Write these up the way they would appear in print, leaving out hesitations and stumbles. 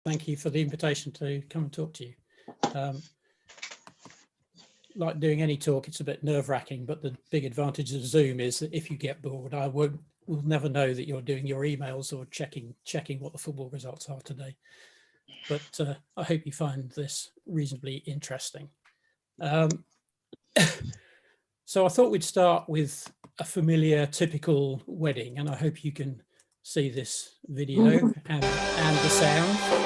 Thank you for the invitation to come and talk to you. Like doing any talk, it's a bit nerve-wracking, but the big advantage of Zoom is that if you get bored, will never know that you're doing your emails or checking what the football results are today. But I hope you find this reasonably interesting. So I thought we'd start with a familiar, typical wedding, and I hope you can see this video and the sound.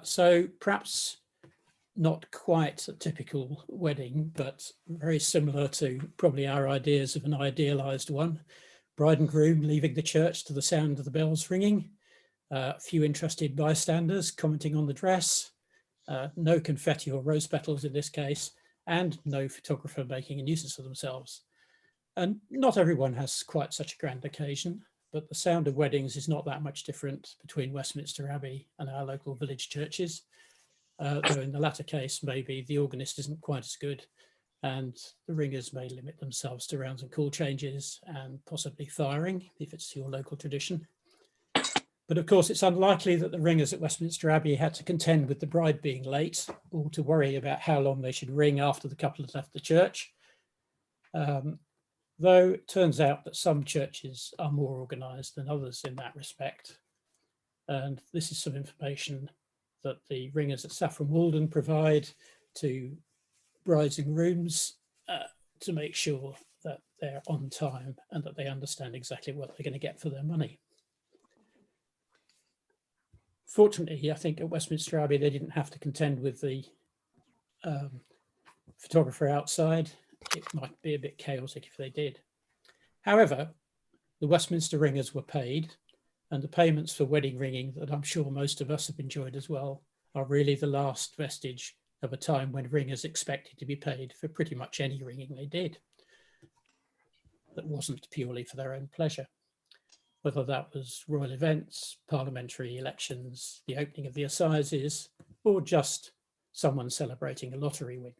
So perhaps not quite a typical wedding, but very similar to probably our ideas of an idealized one. Bride and groom leaving the church to the sound of the bells ringing, a few interested bystanders commenting on the dress, no confetti or rose petals in this case, and no photographer making a nuisance of themselves. And not everyone has quite such a grand occasion, but the sound of weddings is not that much different between Westminster Abbey and our local village churches, though in the latter case, maybe the organist isn't quite as good and the ringers may limit themselves to rounds and call changes and possibly firing if it's your local tradition. But of course, it's unlikely that the ringers at Westminster Abbey had to contend with the bride being late or to worry about how long they should ring after the couple had left the church. Though it turns out that some churches are more organised than others in that respect. And this is some information that the ringers at Saffron Walden provide to brides and grooms to make sure that they're on time and that they understand exactly what they're going to get for their money. Fortunately, I think at Westminster Abbey, they didn't have to contend with the photographer outside. It might be a bit chaotic if they did. However, the Westminster ringers were paid, and the payments for wedding ringing that I'm sure most of us have enjoyed as well are really the last vestige of a time when ringers expected to be paid for pretty much any ringing they did that wasn't purely for their own pleasure, whether that was royal events, parliamentary elections, the opening of the assizes, or just someone celebrating a lottery win.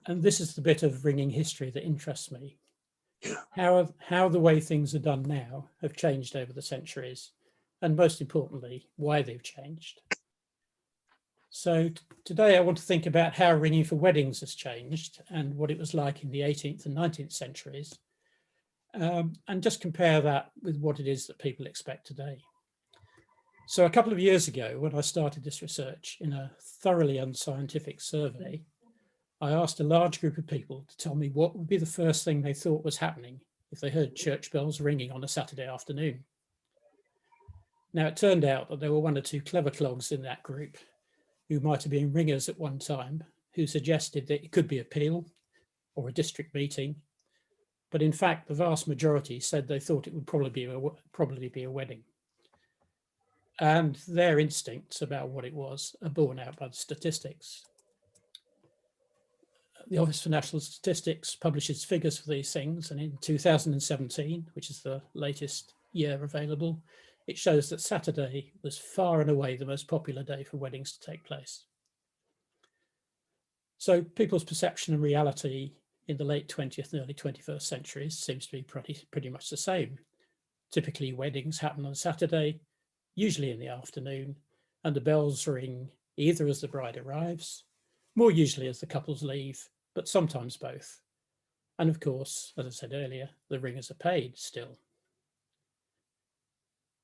And this is the bit of ringing history that interests me. How the way things are done now have changed over the centuries, and most importantly, why they've changed. So today I want to think about how ringing for weddings has changed and what it was like in the 18th and 19th centuries, and just compare that with what it is that people expect today. So a couple of years ago, when I started this research in a thoroughly unscientific survey, I asked a large group of people to tell me what would be the first thing they thought was happening if they heard church bells ringing on a Saturday afternoon. Now, it turned out that there were one or two clever clogs in that group who might have been ringers at one time, who suggested that it could be a peal or a district meeting. But in fact, the vast majority said they thought it would probably be a wedding. And their instincts about what it was are borne out by the statistics. The Office for National Statistics publishes figures for these things, and in 2017, which is the latest year available, it shows that Saturday was far and away the most popular day for weddings to take place. So people's perception and reality in the late 20th and early 21st centuries seems to be pretty much the same. Typically, weddings happen on Saturday, usually in the afternoon, and the bells ring either as the bride arrives, more usually as the couples leave, but sometimes both. And of course, as I said earlier, the ringers are paid still.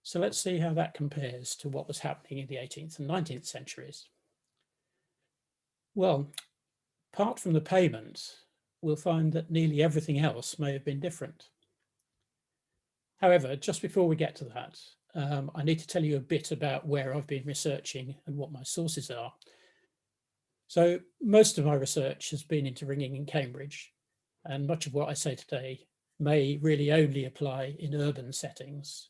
So let's see how that compares to what was happening in the 18th and 19th centuries. Well, apart from the payment, we'll find that nearly everything else may have been different. However, just before we get to that, I need to tell you a bit about where I've been researching and what my sources are. So most of my research has been into ringing in Cambridge, and much of what I say today may really only apply in urban settings.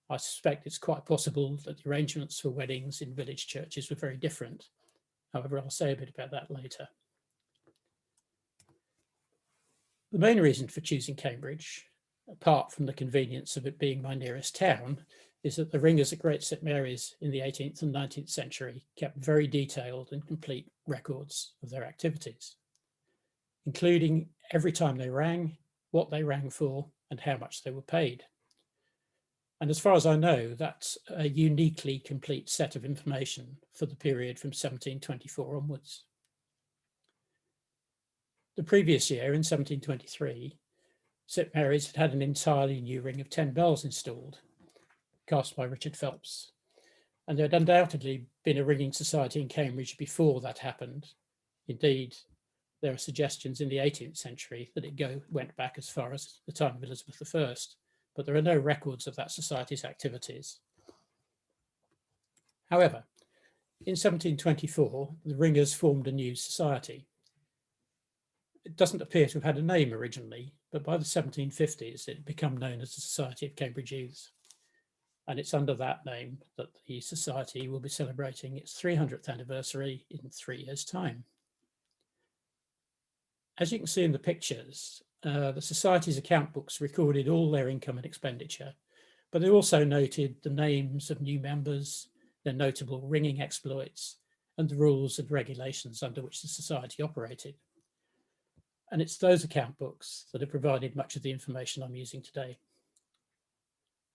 I suspect it's quite possible that the arrangements for weddings in village churches were very different. However, I'll say a bit about that later. The main reason for choosing Cambridge, apart from the convenience of it being my nearest town, is that the ringers at Great St Mary's in the 18th and 19th century kept very detailed and complete records of their activities, including every time they rang, what they rang for, and how much they were paid. And as far as I know, that's a uniquely complete set of information for the period from 1724 onwards. The previous year, in 1723, St Mary's had had an entirely new ring of 10 bells installed, cast by Richard Phelps. And there had undoubtedly been a ringing society in Cambridge before that happened. Indeed, there are suggestions in the 18th century that it went back as far as the time of Elizabeth I, but there are no records of that society's activities. However, in 1724, the ringers formed a new society. It doesn't appear to have had a name originally, but by the 1750s, it had become known as the Society of Cambridge Youths. And it's under that name that the society will be celebrating its 300th anniversary in 3 years' time. As you can see in the pictures, the society's account books recorded all their income and expenditure, but they also noted the names of new members, their notable ringing exploits, and the rules and regulations under which the society operated. And it's those account books that have provided much of the information I'm using today.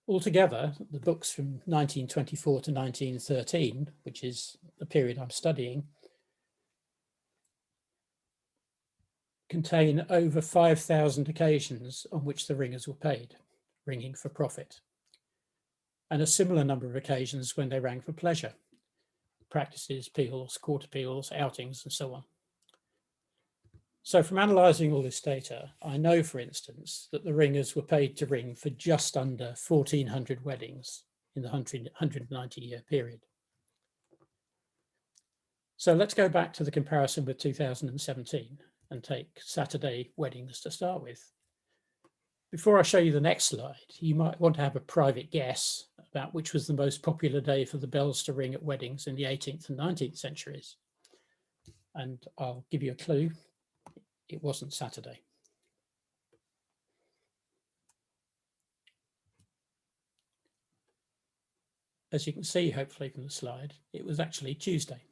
Altogether, the books from 1924 to 1913, which is the period I'm studying, contain over 5,000 occasions on which the ringers were paid, ringing for profit, and a similar number of occasions when they rang for pleasure, practices, peals, quarter peals, outings, and so on. So from analysing all this data, I know, for instance, that the ringers were paid to ring for just under 1,400 weddings in the 190-year period. So let's go back to the comparison with 2017 and take Saturday weddings to start with. Before I show you the next slide, you might want to have a private guess about which was the most popular day for the bells to ring at weddings in the 18th and 19th centuries. And I'll give you a clue. It wasn't Saturday. As you can see, hopefully from the slide, it was actually Tuesday,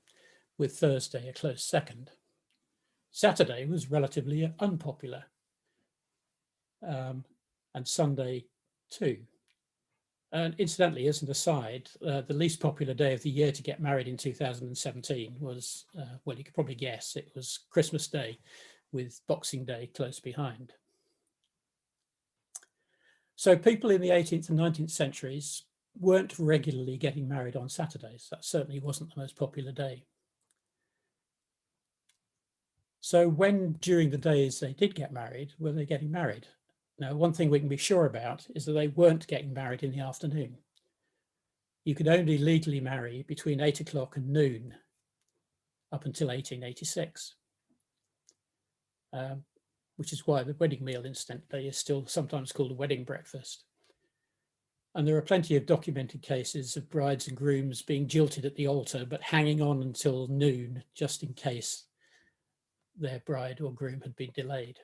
with Thursday a close second. Saturday was relatively unpopular, and Sunday too. And incidentally, as an aside, the least popular day of the year to get married in 2017 was, well, you could probably guess, it was Christmas Day, with Boxing Day close behind. So people in the 18th and 19th centuries weren't regularly getting married on Saturdays. That certainly wasn't the most popular day. So when during the days they did get married, were they getting married? Now, one thing we can be sure about is that they weren't getting married in the afternoon. You could only legally marry between 8 o'clock and noon up until 1886. Which is why the wedding meal, incidentally, is still sometimes called a wedding breakfast. And there are plenty of documented cases of brides and grooms being jilted at the altar, but hanging on until noon, just in case their bride or groom had been delayed.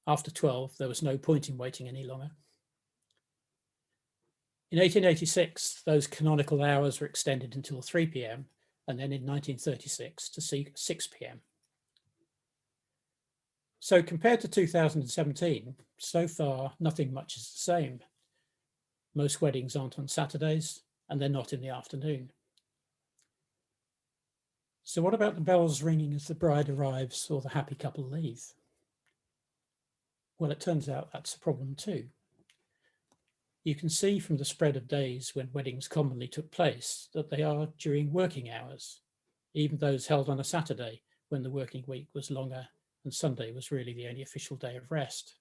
After 12, there was no point in waiting any longer. In 1886, those canonical hours were extended until 3 p.m. and then in 1936 to 6 p.m. So compared to 2017, so far, nothing much is the same. Most weddings aren't on Saturdays, and they're not in the afternoon. So what about the bells ringing as the bride arrives or the happy couple leave? Well, it turns out that's a problem too. You can see from the spread of days when weddings commonly took place that they are during working hours, even those held on a Saturday when the working week was longer and Sunday was really the only official day of rest.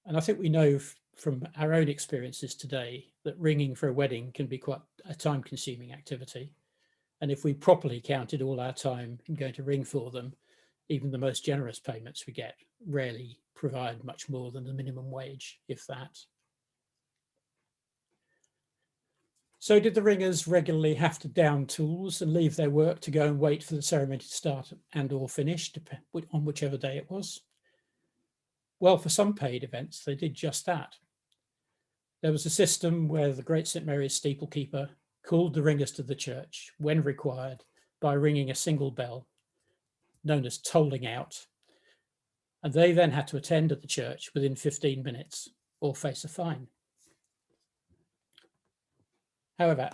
And I think we know from our own experiences today that ringing for a wedding can be quite a time-consuming activity. And if we properly counted all our time in going to ring for them, even the most generous payments we get rarely provide much more than the minimum wage, if that. So did the ringers regularly have to down tools and leave their work to go and wait for the ceremony to start and or finish, on whichever day it was? Well, for some paid events, they did just that. There was a system where the Great St. Mary's steeplekeeper called the ringers to the church when required by ringing a single bell, known as tolling out, and they then had to attend at the church within 15 minutes or face a fine. However,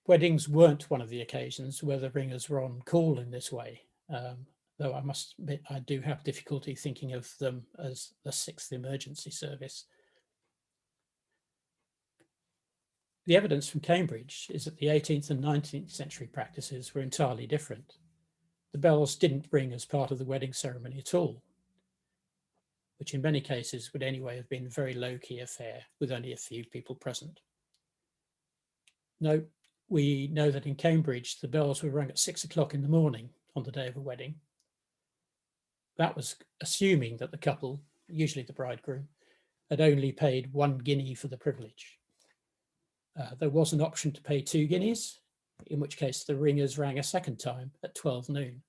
weddings weren't one of the occasions where the ringers were on call in this way, though I must admit I do have difficulty thinking of them as the sixth emergency service. The evidence from Cambridge is that the 18th and 19th century practices were entirely different. The bells didn't ring as part of the wedding ceremony at all, which in many cases would anyway have been a very low-key affair with only a few people present. No, we know that in Cambridge, the bells were rung at 6 o'clock in the morning on the day of a wedding. That was assuming that the couple, usually the bridegroom, had only paid 1 guinea for the privilege. There was an option to pay 2 guineas, in which case the ringers rang a second time at 12 noon.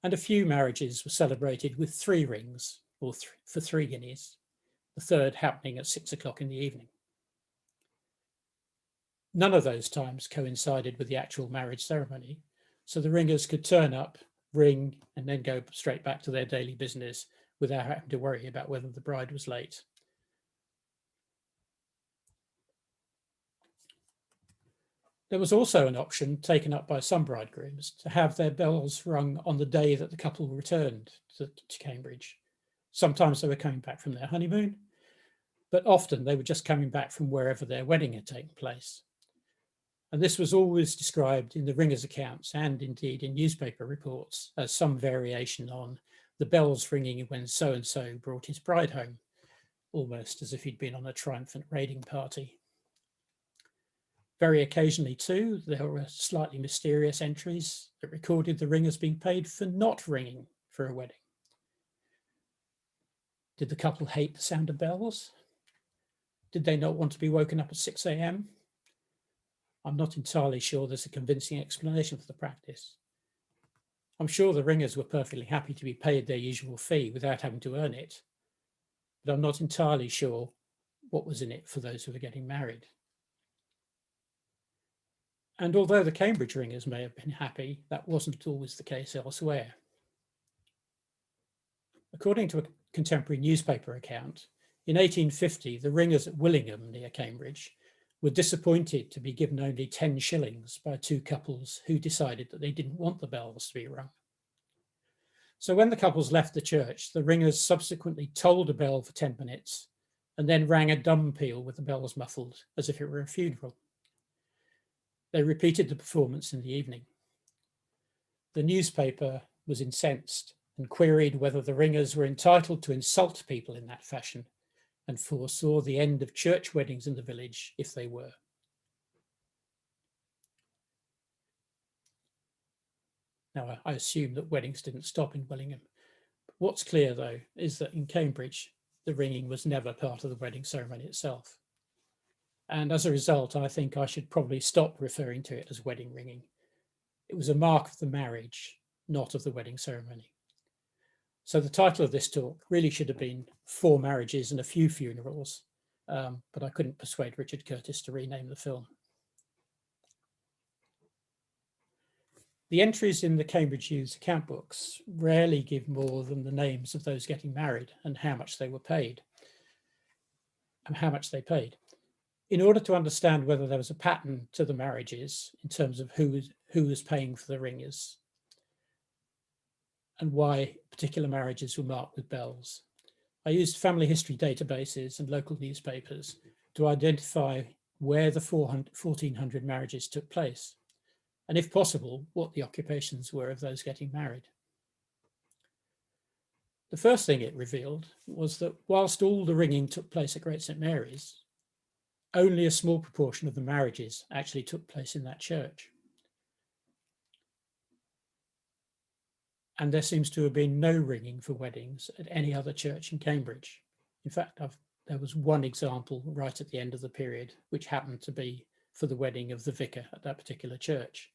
And a few marriages were celebrated with 3 rings, or for 3 guineas, the third happening at 6 o'clock in the evening. None of those times coincided with the actual marriage ceremony, so the ringers could turn up, ring, and then go straight back to their daily business without having to worry about whether the bride was late. There was also an option taken up by some bridegrooms to have their bells rung on the day that the couple returned to Cambridge. Sometimes they were coming back from their honeymoon, but often they were just coming back from wherever their wedding had taken place. And this was always described in the ringers' accounts and indeed in newspaper reports as some variation on the bells ringing when so-and-so brought his bride home, almost as if he'd been on a triumphant raiding party. Very occasionally too, there were slightly mysterious entries that recorded the ringers being paid for not ringing for a wedding. Did the couple hate the sound of bells? Did they not want to be woken up at 6 a.m.? I'm not entirely sure there's a convincing explanation for the practice. I'm sure the ringers were perfectly happy to be paid their usual fee without having to earn it, but I'm not entirely sure what was in it for those who were getting married. And although the Cambridge ringers may have been happy, that wasn't always the case elsewhere. According to a contemporary newspaper account, in 1850, the ringers at Willingham near Cambridge were disappointed to be given only 10 shillings by 2 couples who decided that they didn't want the bells to be rung. So when the couples left the church, the ringers subsequently tolled a bell for 10 minutes and then rang a dumb peal with the bells muffled as if it were a funeral. They repeated the performance in the evening. The newspaper was incensed and queried whether the ringers were entitled to insult people in that fashion and foresaw the end of church weddings in the village if they were. Now, I assume that weddings didn't stop in Bellingham. What's clear, though, is that in Cambridge, the ringing was never part of the wedding ceremony itself. And as a result, I think I should probably stop referring to it as wedding ringing. It was a mark of the marriage, not of the wedding ceremony. So the title of this talk really should have been 4 Marriages and a Few Funerals, but I couldn't persuade Richard Curtis to rename the film. The entries in the Cambridge Youth's account books rarely give more than the names of those getting married and how much they were paid, and how much they paid. In order to understand whether there was a pattern to the marriages in terms of who was paying for the ringers and why particular marriages were marked with bells, I used family history databases and local newspapers to identify where the 1400 marriages took place, and if possible, what the occupations were of those getting married. The first thing it revealed was that whilst all the ringing took place at Great St. Mary's, only a small proportion of the marriages actually took place in that church. And there seems to have been no ringing for weddings at any other church in Cambridge. In fact, there was one example right at the end of the period, which happened to be for the wedding of the vicar at that particular church.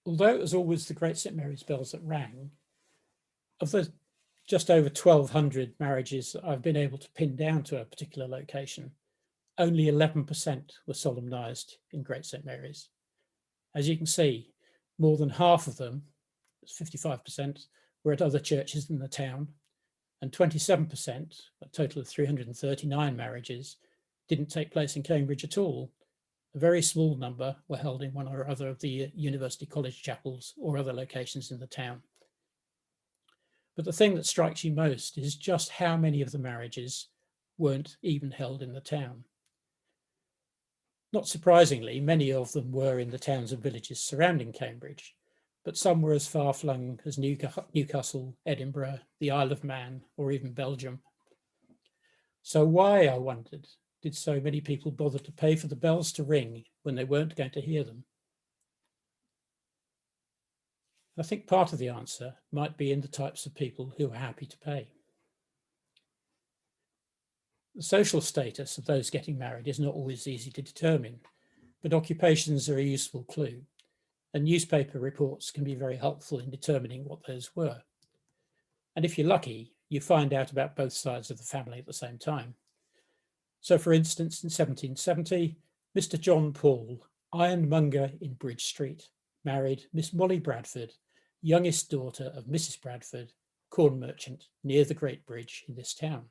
Although it was always the Great St Mary's bells that rang, of the just over 1,200 marriages that I've been able to pin down to a particular location, only 11% were solemnised in Great St Mary's. As you can see, more than half of them, 55%, were at other churches in the town, and 27%, a total of 339 marriages, didn't take place in Cambridge at all. A very small number were held in one or other of the university college chapels or other locations in the town. But the thing that strikes you most is just how many of the marriages weren't even held in the town. Not surprisingly, many of them were in the towns and villages surrounding Cambridge, but some were as far-flung as Newcastle, Edinburgh, the Isle of Man, or even Belgium. So why, I wondered, did so many people bother to pay for the bells to ring when they weren't going to hear them? I think part of the answer might be in the types of people who are happy to pay. The social status of those getting married is not always easy to determine, but occupations are a useful clue, and newspaper reports can be very helpful in determining what those were. And if you're lucky, you find out about both sides of the family at the same time. So, for instance, in 1770, Mr. John Paul, ironmonger in Bridge Street, married Miss Molly Bradford, youngest daughter of Mrs. Bradford, corn merchant near the Great Bridge in this town.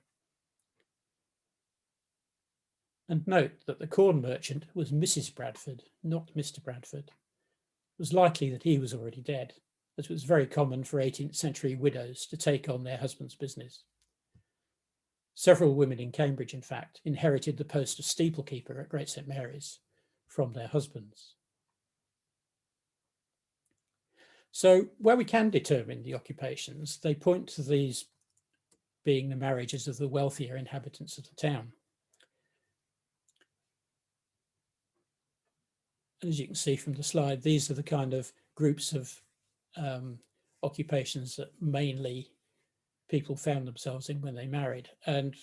And note that the corn merchant was Mrs. Bradford, not Mr. Bradford. It was likely that he was already dead, as it was very common for 18th century widows to take on their husband's business. Several women in Cambridge, in fact, inherited the post of steeplekeeper at Great St Mary's from their husbands. So where we can determine the occupations, they point to these being the marriages of the wealthier inhabitants of the town. And as you can see from the slide, these are the kind of groups of occupations that mainly people found themselves in when they married. And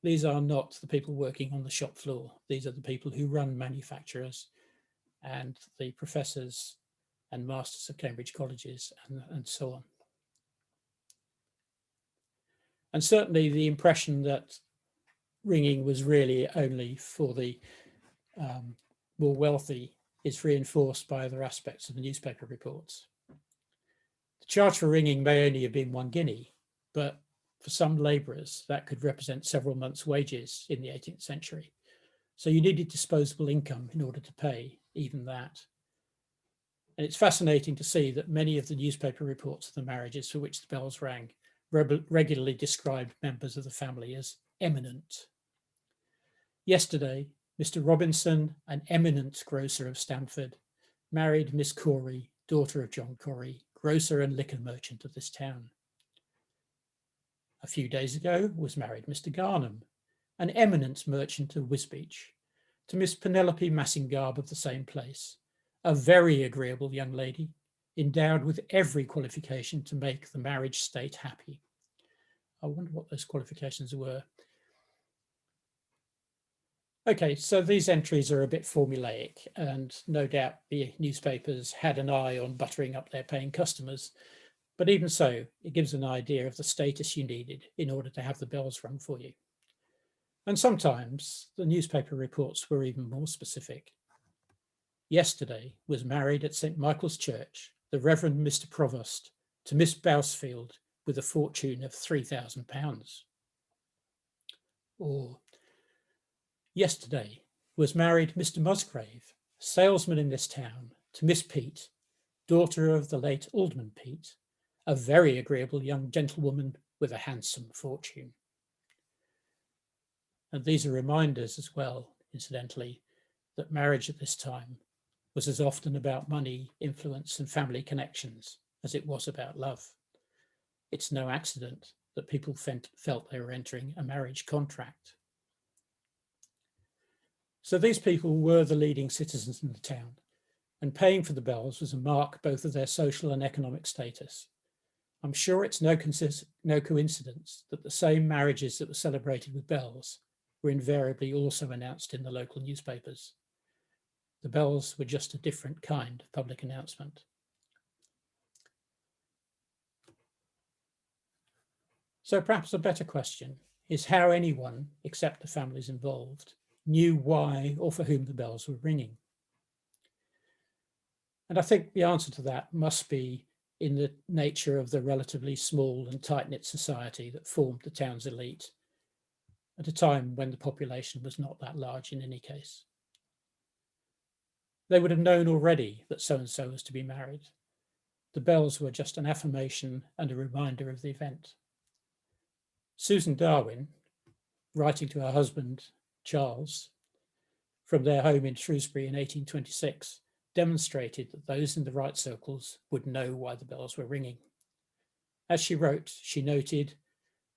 these are not the people working on the shop floor. These are the people who run manufacturers and the professors and masters of Cambridge colleges and so on. And certainly the impression that ringing was really only for the more wealthy is reinforced by other aspects of the newspaper reports. The charge for ringing may only have been 1 guinea, but for some labourers that could represent several months' wages in the 18th century. So you needed disposable income in order to pay even that. And it's fascinating to see that many of the newspaper reports of the marriages for which the bells rang regularly described members of the family as eminent. Yesterday, Mr. Robinson, an eminent grocer of Stamford, married Miss Corey, daughter of John Corey, grocer and liquor merchant of this town. A few days ago was married Mr. Garnham, an eminent merchant of Wisbeach, to Miss Penelope Massingarb of the same place, a very agreeable young lady, endowed with every qualification to make the marriage state happy. I wonder what those qualifications were. Okay, so these entries are a bit formulaic, and no doubt the newspapers had an eye on buttering up their paying customers. But even so, it gives an idea of the status you needed in order to have the bells rung for you. And sometimes the newspaper reports were even more specific. Yesterday was married at St. Michael's Church, the Reverend Mr. Provost, to Miss Bousfield with a fortune of £3,000. Or, yesterday was married Mr. Musgrave, salesman in this town, to Miss Peat, daughter of the late Alderman Peat, a very agreeable young gentlewoman with a handsome fortune. And these are reminders as well, incidentally, that marriage at this time was as often about money, influence, and family connections as it was about love. It's no accident that people felt they were entering a marriage contract. So these people were the leading citizens in the town, and paying for the bells was a mark both of their social and economic status. I'm sure it's no coincidence that the same marriages that were celebrated with bells were invariably also announced in the local newspapers. The bells were just a different kind of public announcement. So perhaps a better question is how anyone, except the families involved, knew why or for whom the bells were ringing. And I think the answer to that must be in the nature of the relatively small and tight-knit society that formed the town's elite at a time when the population was not that large in any case. They would have known already that so-and-so was to be married. The bells were just an affirmation and a reminder of the event. Susan Darwin, writing to her husband, Charles, from their home in Shrewsbury in 1826, demonstrated that those in the right circles would know why the bells were ringing. As she wrote, she noted,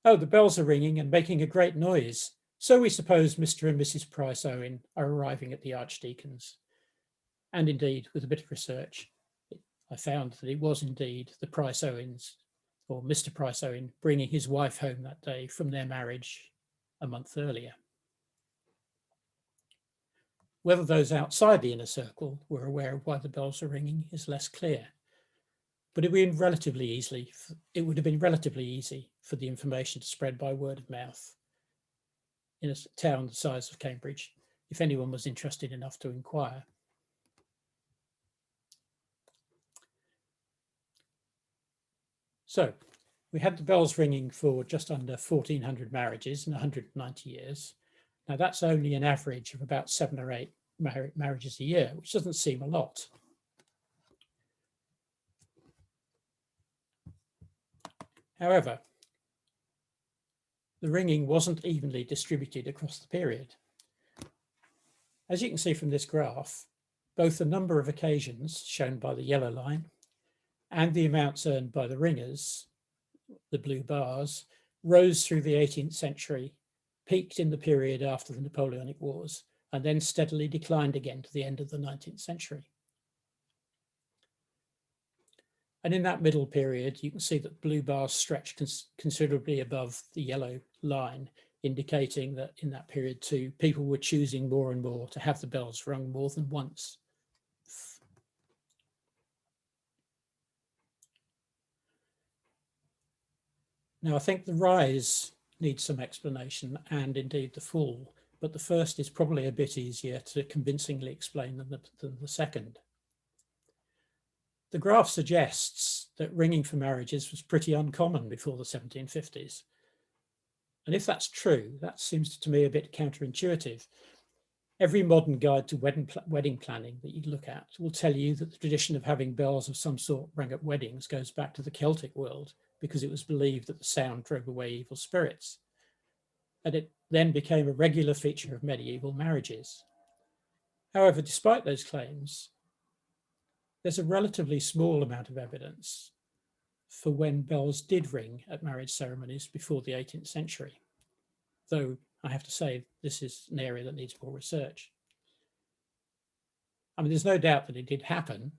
"Oh, the bells are ringing and making a great noise. So we suppose Mr. and Mrs. Price Owen are arriving at the Archdeacon's." And indeed, with a bit of research, I found that it was indeed the Price Owens, or Mr. Price Owen, bringing his wife home that day from their marriage a month earlier. Whether those outside the inner circle were aware of why the bells were ringing is less clear, but it would have been relatively easy for the information to spread by word of mouth in a town the size of Cambridge, if anyone was interested enough to inquire. So we had the bells ringing for just under 1,400 marriages in 190 years. Now that's only an average of about 7 or 8 marriages a year, which doesn't seem a lot. However, the ringing wasn't evenly distributed across the period. As you can see from this graph, both the number of occasions shown by the yellow line and the amounts earned by the ringers, the blue bars, rose through the 18th century, peaked in the period after the Napoleonic Wars, and then steadily declined again to the end of the 19th century. And in that middle period, you can see that blue bars stretch considerably above the yellow line, indicating that in that period too, people were choosing more and more to have the bells rung more than once. Now, I think the rise needs some explanation, and indeed the fall, but the first is probably a bit easier to convincingly explain than the second. The graph suggests that ringing for marriages was pretty uncommon before the 1750s. And if that's true, that seems to me a bit counterintuitive. Every modern guide to wedding planning that you look at will tell you that the tradition of having bells of some sort rung at weddings goes back to the Celtic world, because it was believed that the sound drove away evil spirits. And it then became a regular feature of medieval marriages. However, despite those claims, there's a relatively small amount of evidence for when bells did ring at marriage ceremonies before the 18th century, though I have to say this is an area that needs more research. I mean, there's no doubt that it did happen.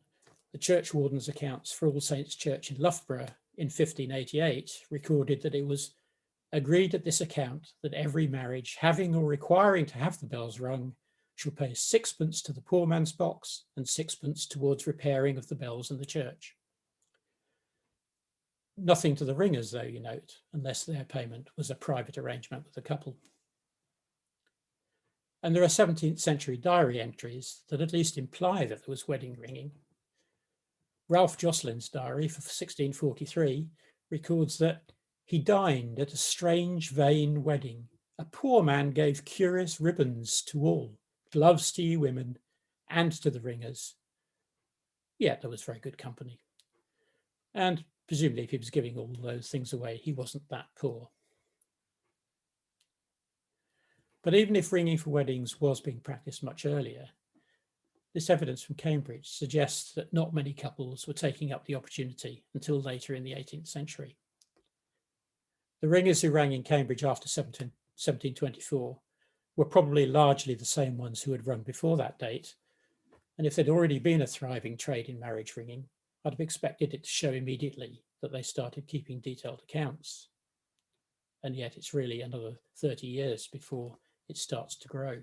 The churchwarden's accounts for All Saints' Church in Loughborough in 1588 recorded that it was agreed at this account that every marriage having or requiring to have the bells rung shall pay 6pence to the poor man's box and 6pence towards repairing of the bells in the church. Nothing to the ringers, though, you note, unless their payment was a private arrangement with the couple. And there are 17th century diary entries that at least imply that there was wedding ringing. Ralph Josselin's diary for 1643 records that he dined at a strange, vain wedding. A poor man gave curious ribbons to all, gloves to ye women, and to the ringers. Yet there was very good company. And presumably if he was giving all those things away, he wasn't that poor. But even if ringing for weddings was being practiced much earlier, this evidence from Cambridge suggests that not many couples were taking up the opportunity until later in the 18th century. The ringers who rang in Cambridge after 1724 were probably largely the same ones who had rung before that date, And if there'd already been a thriving trade in marriage ringing, I'd have expected it to show immediately that they started keeping detailed accounts. And yet it's really another 30 years before it starts to grow.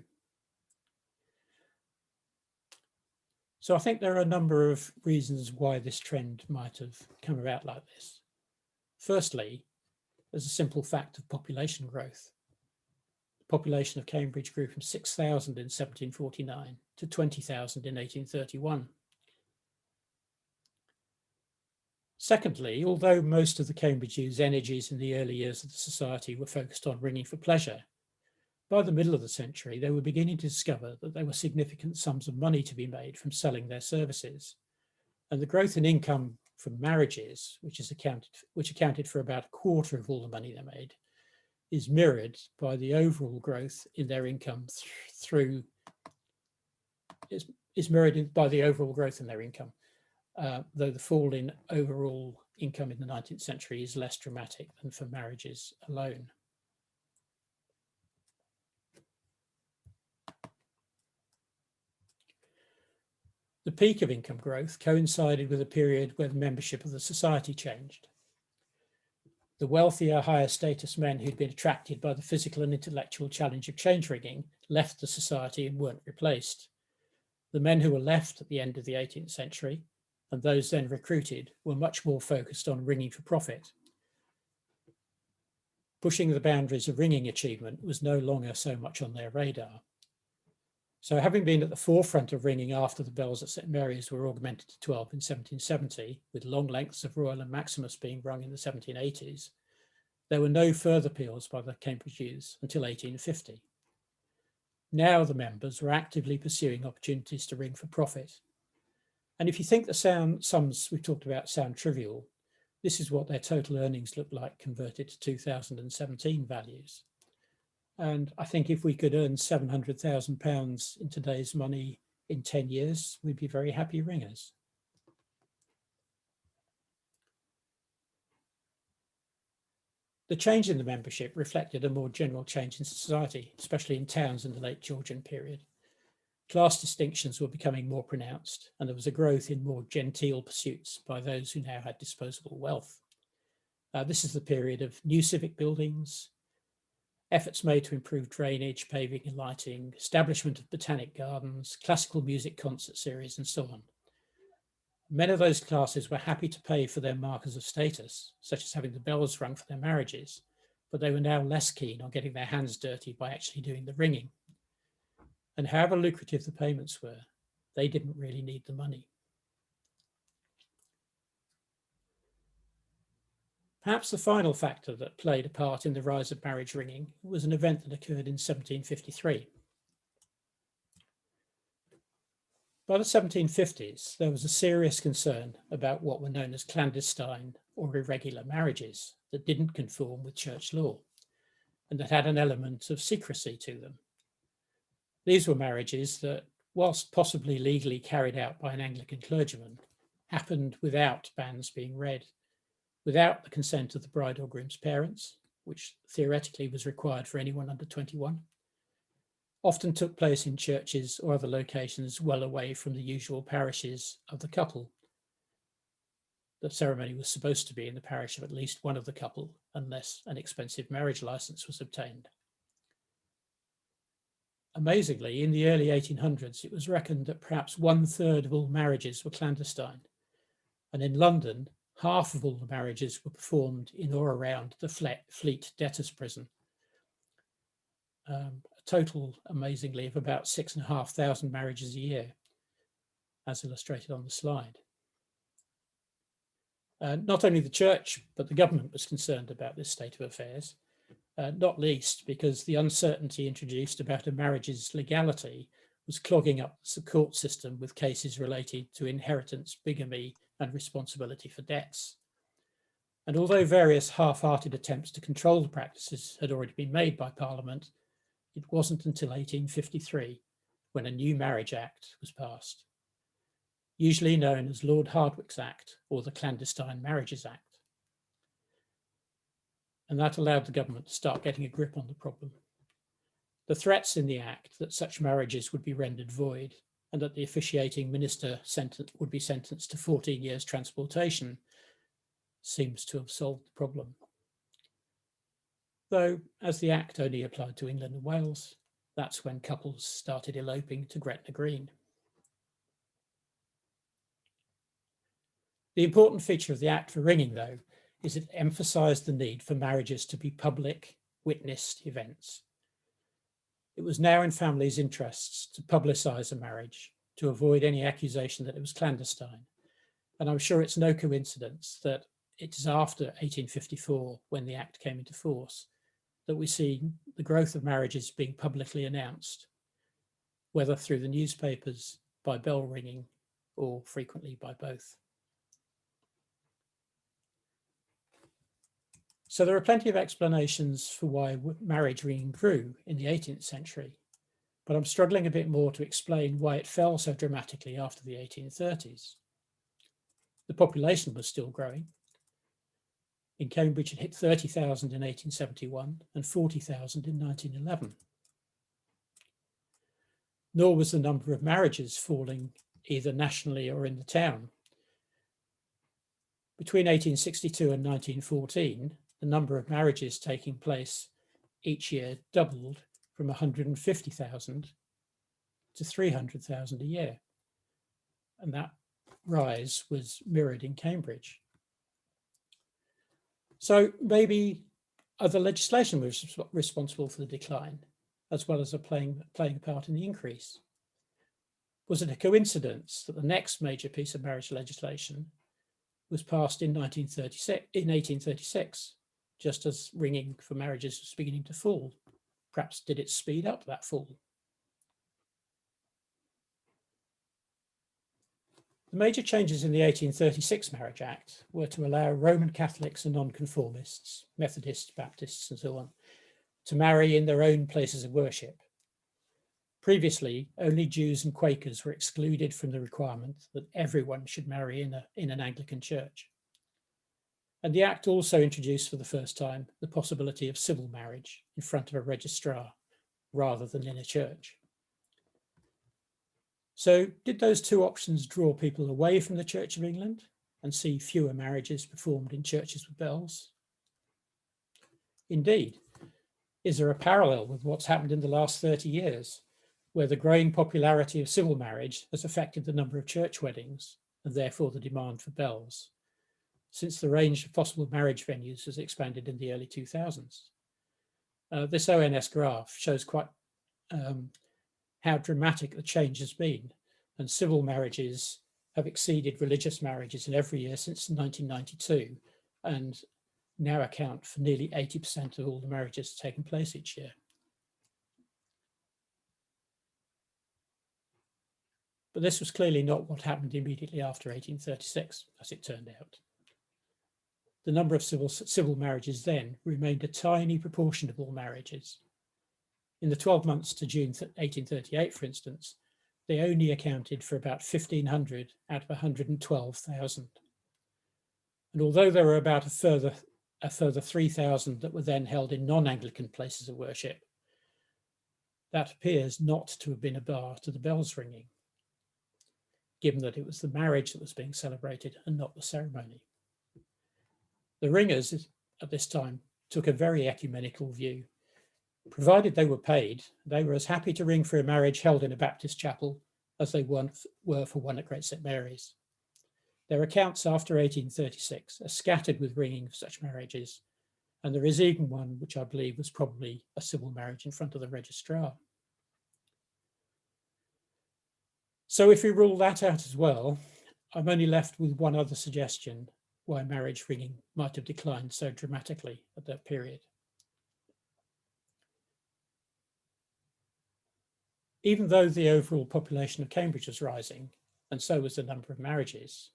So I think there are a number of reasons why this trend might have come about like this. Firstly, there's a simple fact of population growth. The population of Cambridge grew from 6,000 in 1749 to 20,000 in 1831. Secondly, although most of the Cambridge Youth's energies in the early years of the society were focused on ringing for pleasure, by the middle of the century, they were beginning to discover that there were significant sums of money to be made from selling their services. And the growth in income from marriages, which accounted for about a quarter of all the money they made, is mirrored by the overall growth in their income though the fall in overall income in the 19th century is less dramatic than for marriages alone. The peak of income growth coincided with a period where the membership of the society changed. The wealthier, higher status men who'd been attracted by the physical and intellectual challenge of change ringing left the society and weren't replaced. The men who were left at the end of the 18th century and those then recruited were much more focused on ringing for profit. Pushing the boundaries of ringing achievement was no longer so much on their radar. So having been at the forefront of ringing after the bells at St Mary's were augmented to 12 in 1770, with long lengths of Royal and Maximus being rung in the 1780s, there were no further peals by the Cambridge Youths until 1850. Now the members were actively pursuing opportunities to ring for profit. And if you think the sums we've talked about sound trivial, this is what their total earnings look like converted to 2017 values. And I think if we could earn £700,000 in today's money in 10 years, we'd be very happy ringers. The change in the membership reflected a more general change in society, especially in towns in the late Georgian period. Class distinctions were becoming more pronounced, and there was a growth in more genteel pursuits by those who now had disposable wealth. This is the period of new civic buildings, efforts made to improve drainage, paving and lighting, establishment of botanic gardens, classical music concert series, and so on. Many of those classes were happy to pay for their markers of status, such as having the bells rung for their marriages, but they were now less keen on getting their hands dirty by actually doing the ringing. And however lucrative the payments were, they didn't really need the money. Perhaps the final factor that played a part in the rise of marriage ringing was an event that occurred in 1753. By the 1750s, there was a serious concern about what were known as clandestine or irregular marriages that didn't conform with church law and that had an element of secrecy to them. These were marriages that, whilst possibly legally carried out by an Anglican clergyman, happened without banns being read, without the consent of the bride or groom's parents, which theoretically was required for anyone under 21, often took place in churches or other locations well away from the usual parishes of the couple. The ceremony was supposed to be in the parish of at least one of the couple, unless an expensive marriage license was obtained. Amazingly, in the early 1800s, it was reckoned that perhaps 1/3 of all marriages were clandestine. And in London, half of all the marriages were performed in or around the Fleet debtors' prison. A total, amazingly, of about 6,500 marriages a year, as illustrated on the slide. Not only the church, but the government was concerned about this state of affairs, not least because the uncertainty introduced about a marriage's legality was clogging up the court system with cases related to inheritance, bigamy, and responsibility for debts. And although various half-hearted attempts to control the practices had already been made by Parliament, it wasn't until 1853 when a new Marriage Act was passed, usually known as Lord Hardwicke's Act or the Clandestine Marriages Act. And that allowed the government to start getting a grip on the problem. The threats in the Act that such marriages would be rendered void and that the officiating minister would be sentenced to 14 years transportation seems to have solved the problem. Though, as the Act only applied to England and Wales, that's when couples started eloping to Gretna Green. The important feature of the Act for ringing, though, is it emphasised the need for marriages to be public, witnessed events. It was now in families' interests to publicise a marriage, to avoid any accusation that it was clandestine. And I'm sure it's no coincidence that it is after 1854, when the Act came into force, that we see the growth of marriages being publicly announced, whether through the newspapers, by bell ringing, or frequently by both. So there are plenty of explanations for why marriage ringing grew in the 18th century, but I'm struggling a bit more to explain why it fell so dramatically after the 1830s. The population was still growing. In Cambridge, it hit 30,000 in 1871 and 40,000 in 1911. Nor was the number of marriages falling either nationally or in the town. Between 1862 and 1914, the number of marriages taking place each year doubled from 150,000 to 300,000 a year. And that rise was mirrored in Cambridge. So maybe other legislation was responsible for the decline, as well as playing a part in the increase. Was it a coincidence that the next major piece of marriage legislation was passed in 1836, just as ringing for marriages was beginning to fall? Perhaps did it speed up that fall? The major changes in the 1836 Marriage Act were to allow Roman Catholics and nonconformists, Methodists, Baptists, and so on, to marry in their own places of worship. Previously, only Jews and Quakers were excluded from the requirement that everyone should marry in an Anglican church. And the Act also introduced for the first time the possibility of civil marriage in front of a registrar rather than in a church. So did those two options draw people away from the Church of England and see fewer marriages performed in churches with bells? Indeed. Is there a parallel with what's happened in the last 30 years, where the growing popularity of civil marriage has affected the number of church weddings and therefore the demand for bells, since the range of possible marriage venues has expanded in the early 2000s? This ONS graph shows quite how dramatic the change has been, and civil marriages have exceeded religious marriages in every year since 1992 and now account for nearly 80% of all the marriages taking place each year. But this was clearly not what happened immediately after 1836, as it turned out. The number of civil marriages then remained a tiny proportion of all marriages. In the 12 months to June 1838, for instance, they only accounted for about 1,500 out of 112,000. And although there were about a further 3,000 that were then held in non-Anglican places of worship, that appears not to have been a bar to the bells ringing, given that it was the marriage that was being celebrated and not the ceremony. The ringers at this time took a very ecumenical view. Provided they were paid, they were as happy to ring for a marriage held in a Baptist chapel as they were for one at Great St. Mary's. Their accounts after 1836 are scattered with ringing of such marriages, and there is even one which I believe was probably a civil marriage in front of the registrar. So if we rule that out as well, I'm only left with one other suggestion why marriage ringing might have declined so dramatically at that period. Even though the overall population of Cambridge was rising, and so was the number of marriages,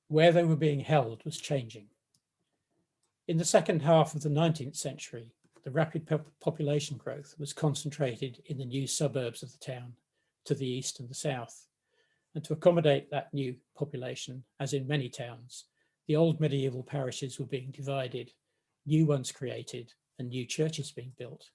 where they were being held was changing. In the second half of the 19th century, the rapid population growth was concentrated in the new suburbs of the town to the east and the south. And to accommodate that new population, as in many towns, the old medieval parishes were being divided, new ones created, and new churches being built.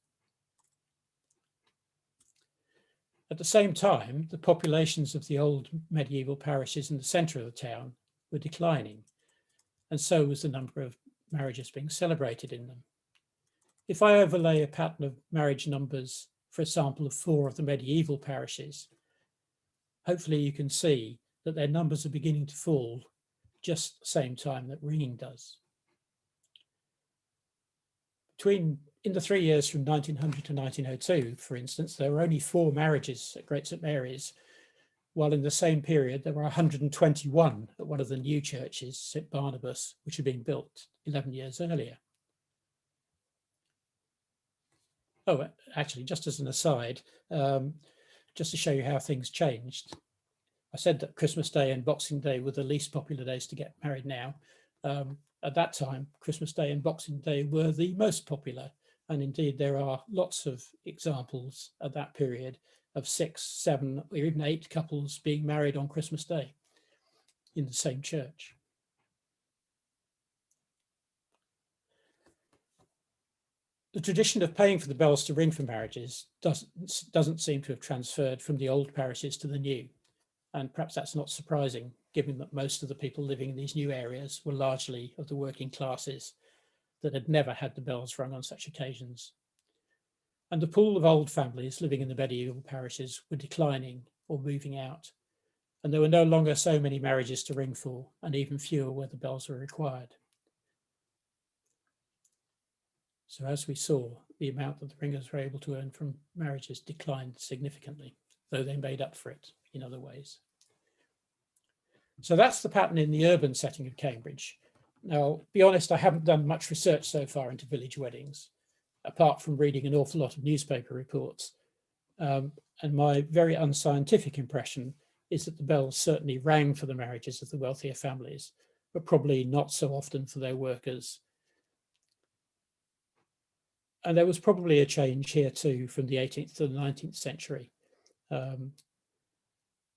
At the same time, the populations of the old medieval parishes in the centre of the town were declining, and so was the number of marriages being celebrated in them. If I overlay a pattern of marriage numbers for a sample of 4 of the medieval parishes, hopefully you can see that their numbers are beginning to fall just the same time that ringing does. In the 3 years from 1900 to 1902, for instance, there were only 4 marriages at Great St Mary's, while in the same period there were 121 at one of the new churches, St Barnabas, which had been built 11 years earlier. Oh, actually, just as an aside, just to show you how things changed, I said that Christmas Day and Boxing Day were the least popular days to get married now. At that time, Christmas Day and Boxing Day were the most popular. And indeed, there are lots of examples at that period of 6, 7, or even 8 couples being married on Christmas Day in the same church. The tradition of paying for the bells to ring for marriages doesn't seem to have transferred from the old parishes to the new. And perhaps that's not surprising, given that most of the people living in these new areas were largely of the working classes that had never had the bells rung on such occasions. And the pool of old families living in the medieval parishes were declining or moving out. And there were no longer so many marriages to ring for, and even fewer where the bells were required. So as we saw, the amount that the ringers were able to earn from marriages declined significantly, though they made up for it in other ways. So that's the pattern in the urban setting of Cambridge. Now, be honest, I haven't done much research so far into village weddings, apart from reading an awful lot of newspaper reports. And my very unscientific impression is that the bells certainly rang for the marriages of the wealthier families, but probably not so often for their workers. And there was probably a change here too from the 18th to the 19th century.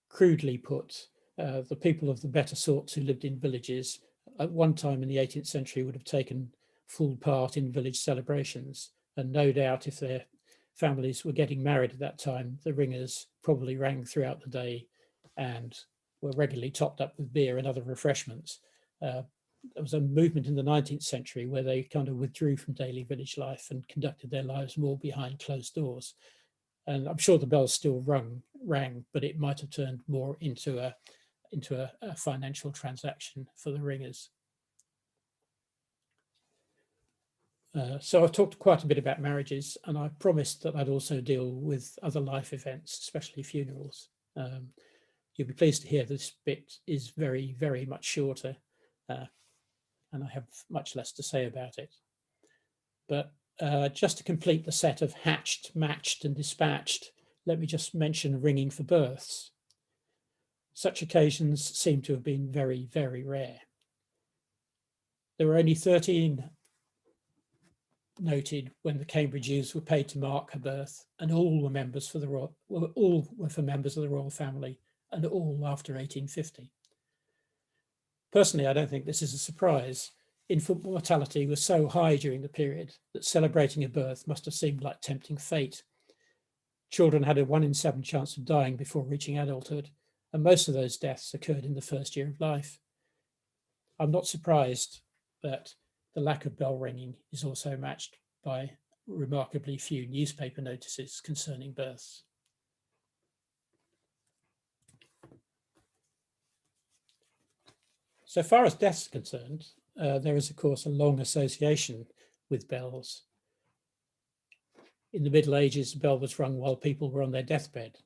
Crudely put, the people of the better sorts who lived in villages at one time in the 18th century would have taken full part in village celebrations. And no doubt if their families were getting married at that time, the ringers probably rang throughout the day and were regularly topped up with beer and other refreshments. There was a movement in the 19th century where they kind of withdrew from daily village life and conducted their lives more behind closed doors. And I'm sure the bells still rang, but it might have turned more into a financial transaction for the ringers. So I've talked quite a bit about marriages, and I promised that I'd also deal with other life events, especially funerals. You'll be pleased to hear this bit is very, very much shorter, and I have much less to say about it. But just to complete the set of hatched, matched, and dispatched, let me just mention ringing for births. Such occasions seem to have been very, very rare. There were only 13 noted when the Cambridge youths were paid to mark her birth, and all were members for members of the royal family, and all after 1850. Personally, I don't think this is a surprise. Infant mortality was so high during the period that celebrating a birth must have seemed like tempting fate. Children had a 1 in 7 chance of dying before reaching adulthood, and most of those deaths occurred in the first year of life. I'm not surprised that the lack of bell ringing is also matched by remarkably few newspaper notices concerning births. So far as deaths are concerned, there is, of course, a long association with bells. In the Middle Ages, the bell was rung while people were on their deathbed.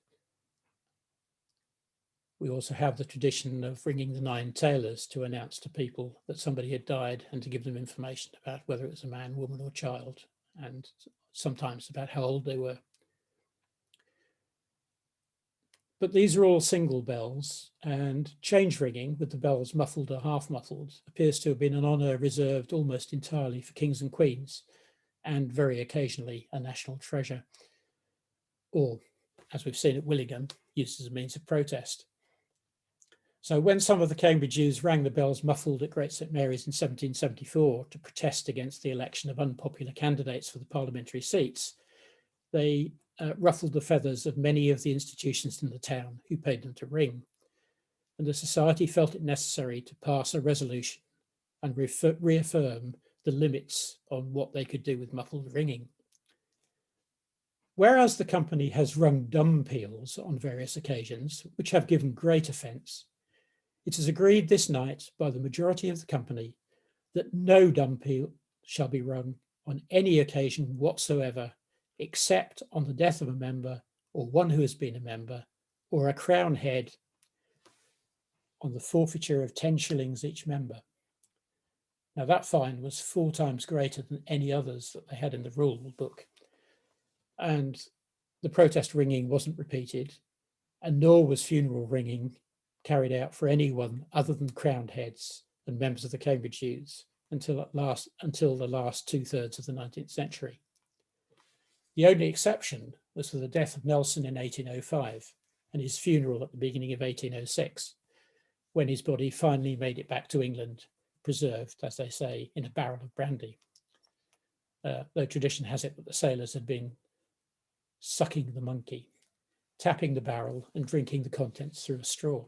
We also have the tradition of ringing the 9 tailors to announce to people that somebody had died and to give them information about whether it was a man, woman, or child, and sometimes about how old they were. But these are all single bells, and change ringing with the bells muffled or half muffled appears to have been an honour reserved almost entirely for kings and queens, and very occasionally a national treasure, or, as we've seen at Willingham, used as a means of protest. So when some of the Cambridge youths rang the bells muffled at Great St Mary's in 1774 to protest against the election of unpopular candidates for the parliamentary seats, they ruffled the feathers of many of the institutions in the town who paid them to ring, and the society felt it necessary to pass a resolution and reaffirm the limits on what they could do with muffled ringing. Whereas the company has rung dumb peals on various occasions, which have given great offence, it is agreed this night by the majority of the company that no dumb peal shall be rung on any occasion whatsoever, except on the death of a member or one who has been a member, or a crown head on the forfeiture of 10 shillings each member. Now that fine was 4 times greater than any others that they had in the rule book. And the protest ringing wasn't repeated, and nor was funeral ringing carried out for anyone other than crowned heads and members of the Cambridge youths until the last 2/3 of the 19th century. The only exception was for the death of Nelson in 1805 and his funeral at the beginning of 1806, when his body finally made it back to England, preserved, as they say, in a barrel of brandy. Though tradition has it that the sailors had been sucking the monkey, tapping the barrel and drinking the contents through a straw.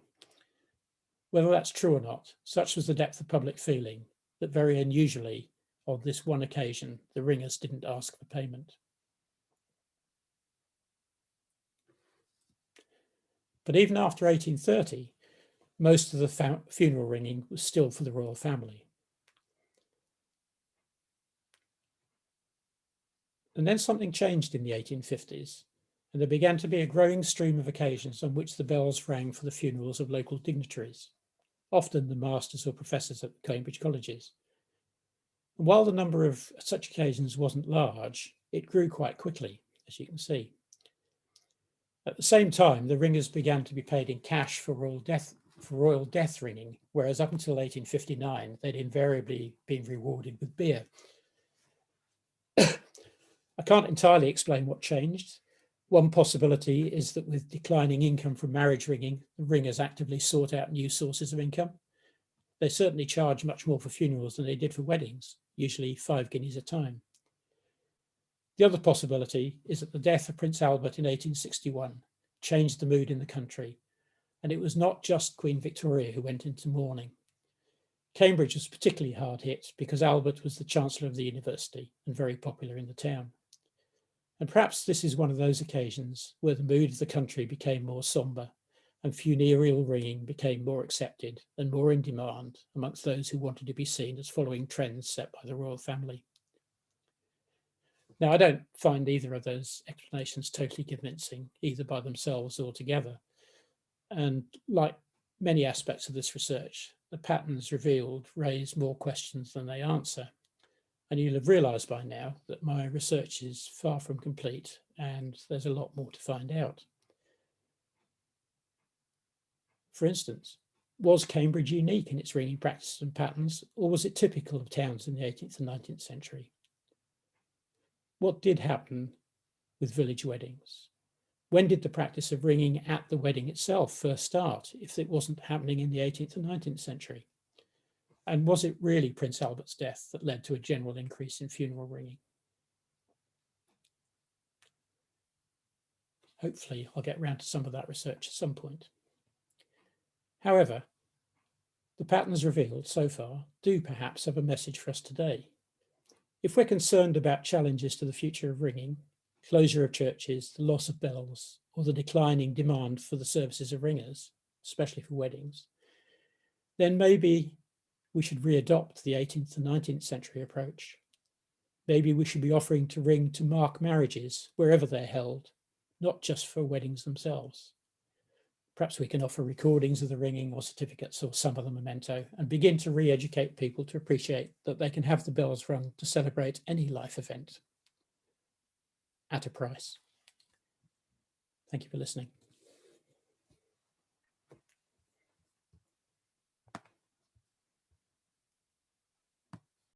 Whether that's true or not, such was the depth of public feeling that very unusually, on this one occasion, the ringers didn't ask for payment. But even after 1830, most of the funeral ringing was still for the royal family. And then something changed in the 1850s, and there began to be a growing stream of occasions on which the bells rang for the funerals of local dignitaries, often the masters or professors at the Cambridge colleges. And while the number of such occasions wasn't large, it grew quite quickly, as you can see. At the same time, the ringers began to be paid in cash for royal death ringing, whereas up until 1859, they'd invariably been rewarded with beer. I can't entirely explain what changed. One possibility is that with declining income from marriage ringing, the ringers actively sought out new sources of income. They certainly charged much more for funerals than they did for weddings, usually 5 guineas a time. The other possibility is that the death of Prince Albert in 1861 changed the mood in the country, and it was not just Queen Victoria who went into mourning. Cambridge was particularly hard hit because Albert was the Chancellor of the university and very popular in the town. And perhaps this is one of those occasions where the mood of the country became more sombre and funereal ringing became more accepted and more in demand amongst those who wanted to be seen as following trends set by the royal family. Now, I don't find either of those explanations totally convincing, either by themselves or together. And like many aspects of this research, the patterns revealed raise more questions than they answer. And you'll have realised by now that my research is far from complete and there's a lot more to find out. For instance, was Cambridge unique in its ringing practices and patterns, or was it typical of towns in the 18th and 19th century? What did happen with village weddings? When did the practice of ringing at the wedding itself first start, if it wasn't happening in the 18th and 19th century? And was it really Prince Albert's death that led to a general increase in funeral ringing? Hopefully, I'll get round to some of that research at some point. However, the patterns revealed so far do perhaps have a message for us today. If we're concerned about challenges to the future of ringing, closure of churches, the loss of bells, or the declining demand for the services of ringers, especially for weddings, then maybe we should readopt the 18th and 19th century approach. Maybe we should be offering to ring to mark marriages wherever they're held, not just for weddings themselves. Perhaps we can offer recordings of the ringing or certificates or some other memento and begin to re-educate people to appreciate that they can have the bells rung to celebrate any life event at a price. Thank you for listening.